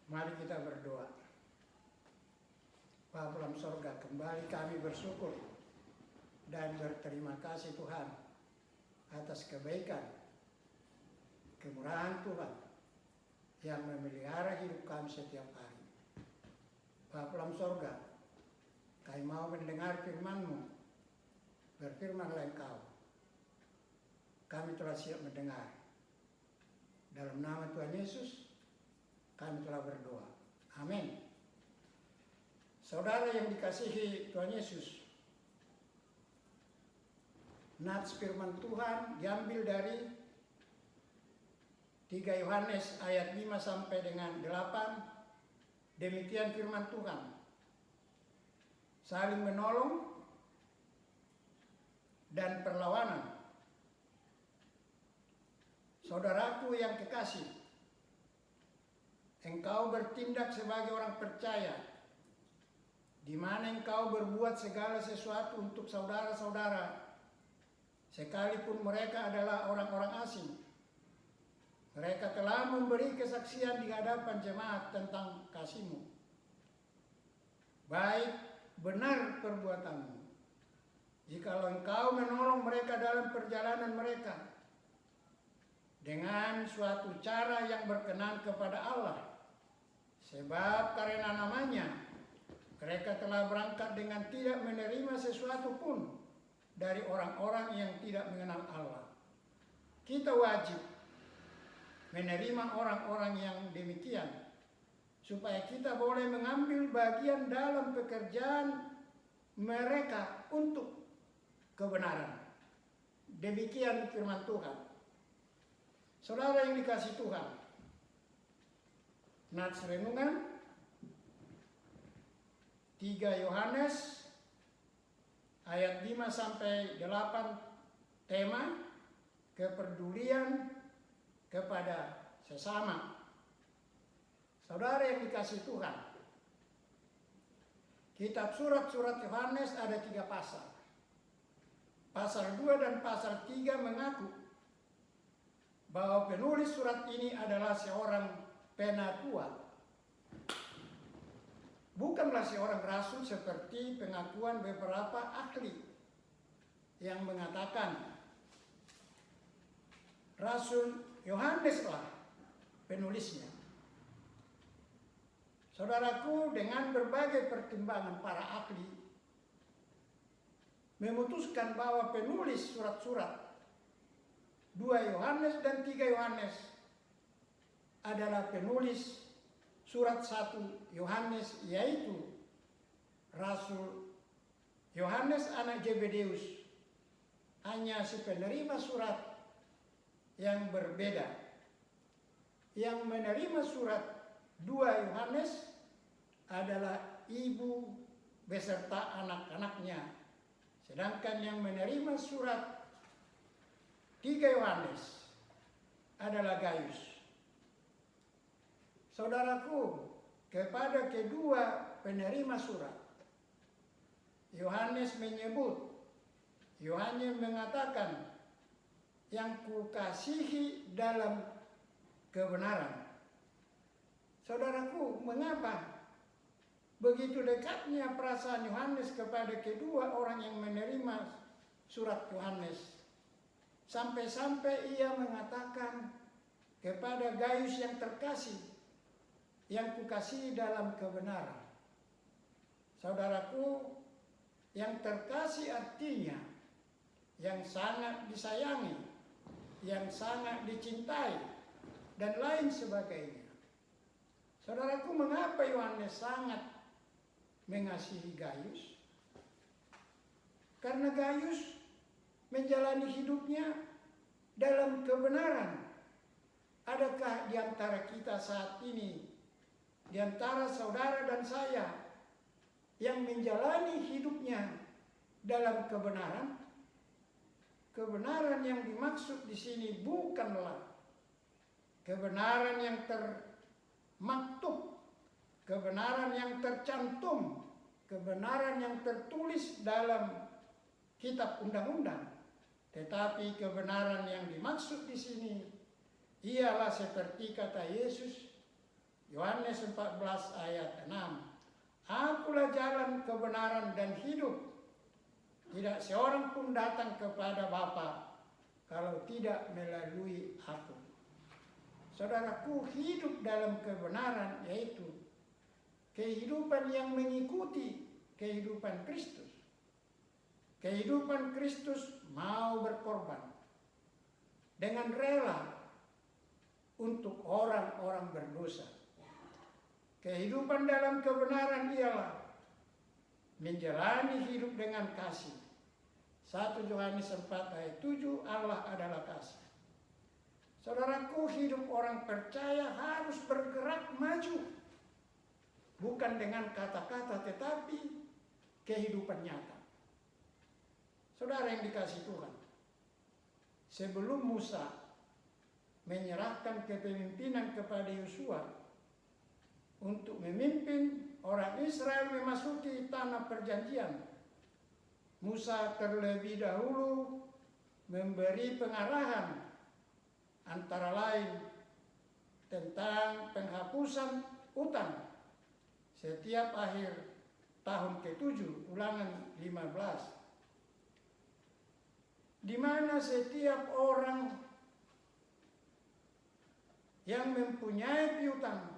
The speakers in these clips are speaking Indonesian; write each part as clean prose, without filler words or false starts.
Mari kita berdoa. Bapa dalam sorga, kembali kami bersyukur dan berterima kasih Tuhan atas kebaikan, kemurahan Tuhan yang memelihara hidup kami setiap hari. Bapa dalam sorga, kami mau mendengar firman-Mu. Berfirmanlah Engkau. Kami telah siap mendengar. Dalam nama Tuhan Yesus, kami telah berdoa. Amin. Saudara yang dikasihi Tuhan Yesus, nats firman Tuhan diambil dari 3 Yohanes ayat 5 sampai dengan 8. Demikian firman Tuhan. Saling menolong dan perlawanan. Saudaraku yang kekasih, engkau bertindak sebagai orang percaya, di mana engkau berbuat segala sesuatu untuk saudara-saudara, sekalipun mereka adalah orang-orang asing. Mereka telah memberi kesaksian di hadapan jemaat tentang kasih-Mu. Baik benar perbuatanmu, jikalau engkau menolong mereka dalam perjalanan mereka, dengan suatu cara yang berkenan kepada Allah. Sebab karena namanya, mereka telah berangkat dengan tidak menerima sesuatu pun dari orang-orang yang tidak mengenal Allah. Kita wajib menerima orang-orang yang demikian, supaya kita boleh mengambil bagian dalam pekerjaan mereka untuk kebenaran. Demikian firman Tuhan. Saudara yang dikasih Tuhan, nats renungan 3 Yohanes ayat 5 sampai 8, tema kepedulian kepada sesama. Saudara yang dikasih Tuhan, kitab surat-surat Yohanes ada 3 pasal. Pasal 2 dan pasal 3 mengaku bahwa penulis surat ini adalah seorang penatua. Bukanlah seorang rasul seperti pengakuan beberapa ahli yang mengatakan Rasul Yohaneslah penulisnya. Saudaraku, dengan berbagai pertimbangan para ahli memutuskan bahwa penulis surat-surat 2 Yohanes dan 3 Yohanes adalah penulis surat 1 Yohanes, yaitu Rasul Yohanes anak Zebedeus, hanya si penerima surat yang berbeda. Yang menerima surat 2 Yohanes adalah ibu beserta anak-anaknya, sedangkan yang menerima surat 3 Yohanes adalah Gaius. Saudaraku, kepada kedua penerima surat, Yohanes mengatakan, yang kukasihi dalam kebenaran. Saudaraku, mengapa begitu dekatnya perasaan Yohanes kepada kedua orang yang menerima surat Yohanes? Sampai-sampai ia mengatakan kepada Gaius yang terkasih, yang kukasihi dalam kebenaran. Saudaraku, yang terkasih artinya yang sangat disayangi, yang sangat dicintai, dan lain sebagainya. Saudaraku, mengapa Yohanes sangat mengasihi Gaius? Karena Gaius menjalani hidupnya dalam kebenaran. Adakah di antara kita saat ini, di antara saudara dan saya, yang menjalani hidupnya dalam kebenaran? Kebenaran yang dimaksud di sini bukanlah kebenaran yang termaktub, kebenaran yang tercantum, kebenaran yang tertulis dalam kitab undang-undang. Tetapi kebenaran yang dimaksud di sini ialah seperti kata Yesus, Yohanes 14 ayat 6. Akulah jalan, kebenaran, dan hidup. Tidak seorang pun datang kepada Bapa kalau tidak melalui aku. Saudaraku, hidup dalam kebenaran yaitu kehidupan yang mengikuti kehidupan Kristus. Kehidupan Kristus mau berkorban dengan rela untuk orang-orang berdosa. Kehidupan dalam kebenaran ialah menjalani hidup dengan kasih. 1 Yohanes 4 ayat 7, Allah adalah kasih. Saudaraku, hidup orang percaya harus bergerak maju. Bukan dengan kata-kata tetapi kehidupan nyata. Saudara yang dikasihi Tuhan, sebelum Musa menyerahkan kepemimpinan kepada Yosua untuk memimpin orang Israel memasuki tanah perjanjian, Musa terlebih dahulu memberi pengarahan antara lain tentang penghapusan utang setiap akhir tahun ke-7, Ulangan 15, di mana setiap orang yang mempunyai piutang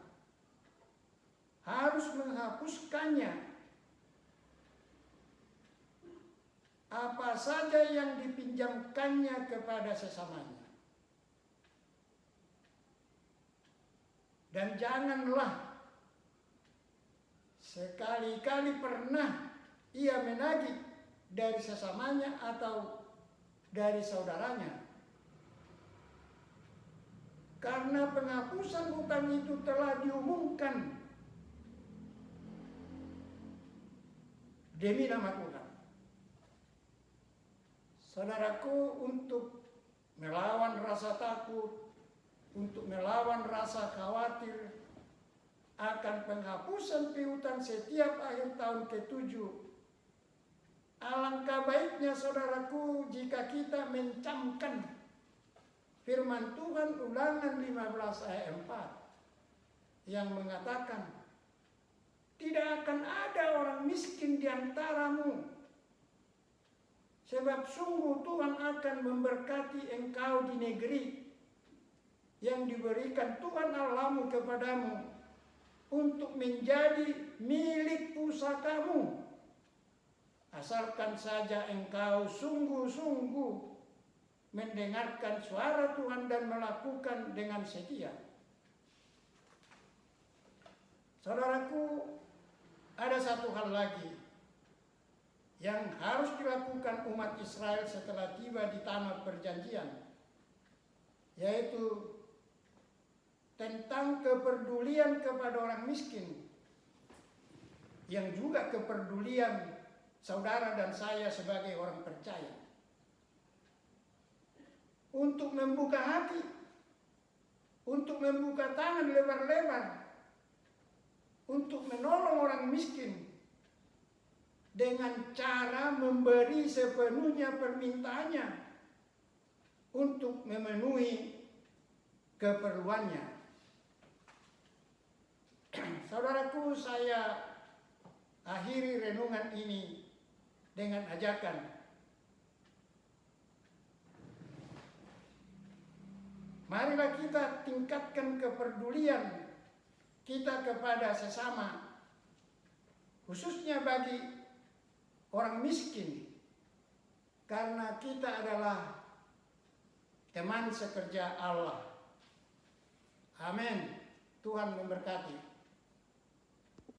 harus menghapuskannya apa saja yang dipinjamkannya kepada sesamanya. Dan janganlah sekali-kali pernah ia menagih dari sesamanya atau dari saudaranya. Karena penghapusan utang itu telah diumumkan demi nama Tuhan. Saudaraku, untuk melawan rasa takut, untuk melawan rasa khawatir akan penghapusan piutang setiap akhir tahun ke-7, alangkah baiknya saudaraku jika kita mencamkan firman Tuhan Ulangan 15 ayat 4 yang mengatakan, tidak akan ada orang miskin di antaramu, sebab sungguh Tuhan akan memberkati engkau di negeri yang diberikan Tuhan Allahmu kepadamu untuk menjadi milik pusakamu, asalkan saja engkau sungguh-sungguh mendengarkan suara Tuhan dan melakukan dengan setia. Saudaraku, ada satu hal lagi yang harus dilakukan umat Israel setelah tiba di tanah perjanjian, yaitu tentang kepedulian kepada orang miskin, yang juga kepedulian saudara dan saya sebagai orang percaya. Untuk membuka hati, untuk membuka tangan lebar-lebar, untuk menolong orang miskin dengan cara memberi sepenuhnya permintaannya untuk memenuhi keperluannya. Saudaraku, saya akhiri renungan ini dengan ajakan, marilah kita tingkatkan kepedulian kita kepada sesama, khususnya bagi orang miskin, karena kita adalah teman sekerja Allah. Amin. Tuhan memberkati.